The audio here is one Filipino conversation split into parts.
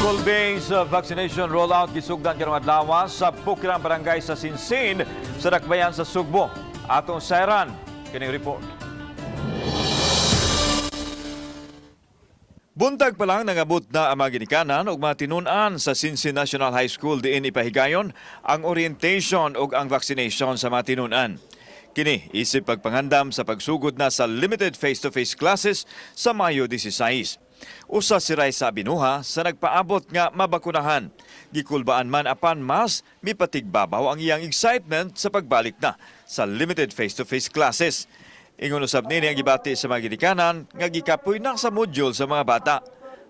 School-based vaccination rollout gisugdan karong adlaw sa Bukirang Barangay sa Sinsin sa Dakbayan sa Sugbo. Atong Sairan kining report. Buntag pa lang nangabot na ang mga ginikanan ug mga tinun-an sa Sinsin National High School diin ipahigayon ang orientation ug ang vaccination sa mga tinun-an. Kini isip pagpangandam sa pagsugod na sa limited face-to-face classes sa Mayo 16. Usa si Raisa Binuha sa nagpaabot nga mabakunahan. Gikulbaan man apan mas mipatigbabaw ang iyang excitement sa pagbalik na sa limited face-to-face classes. Ingon usab nini ang gibati sa mga ginikanan nga gikapoy na sa module sa mga bata.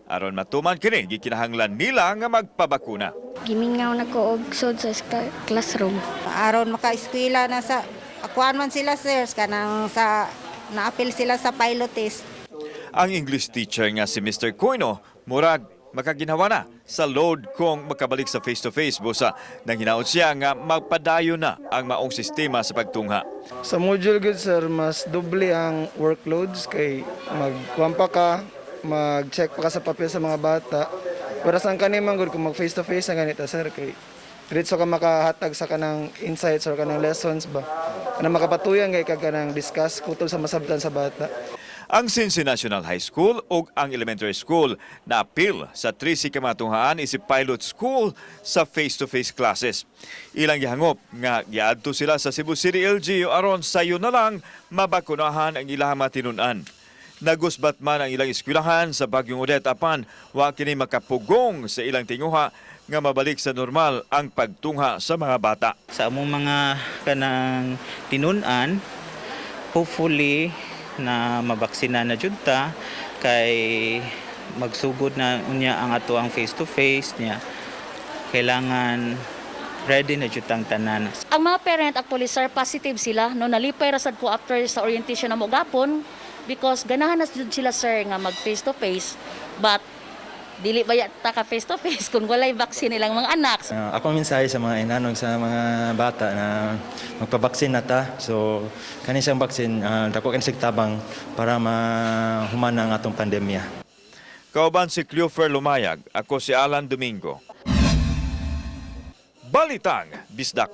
Aron matuman kini gikinahanglan nila nga magpabakuna. Gimingaw na ko og sud sa classroom. Aron maka-eskwela na sa akuan man sila sirs kanang sa naapil sila sa pilot test. Ang English teacher nga si Mr. Coino, murag makaginawa na sa load kung makabalik sa face-to-face busa nang hinaot siya nga magpadayon na ang maong sistema sa pagtungha. Sa module good sir, mas doble ang workloads kay magkuwampa ka, mag-check pa ka sa papel sa mga bata. Para sa kanimang good kung mag face-to-face ang ganito sir kay diretso ka makahatag sa kanang insights or kanang lessons ba. Kanang makapatuyan kay kanang discuss kutol sa masabtan sa bata. Ang Sinsin National High School ug ang elementary school na apil sa 3 kamatunghaan isip pilot school sa face-to-face classes. Ilang gihangop nga giadto sila sa Cebu City LGU aron sayo na lang mabakunahan ang ilang matinun-an. Nagusbat man ang ilang eskwelahan sa Bagyong Odette apan wa kini makapugong sa ilang tinguha nga mabalik sa normal ang pagtungha sa mga bata. Sa among mga kanang tinun-an, hopefully na mabaksina na jud ta kay magsugod na unya ang ato ang face to face niya. Kailangan ready na jud ang tanan. Ang mga parent actually sir positive sila no nalipay ra sad ko after sa orientation na mo gapon because ganahan na jud sila sir nga mag face to face but dili ba ta ka face to face kung walay vaccine nilang mga anak. Ako mensahe sa mga inanog sa mga bata na magpabaksin na ta. So kani siyang baksin dako kan sigtabang para mahumana ang atong pandemya. Kauban si Cleofer Lumayag, ako si Alan Domingo. Balitang Bisdak.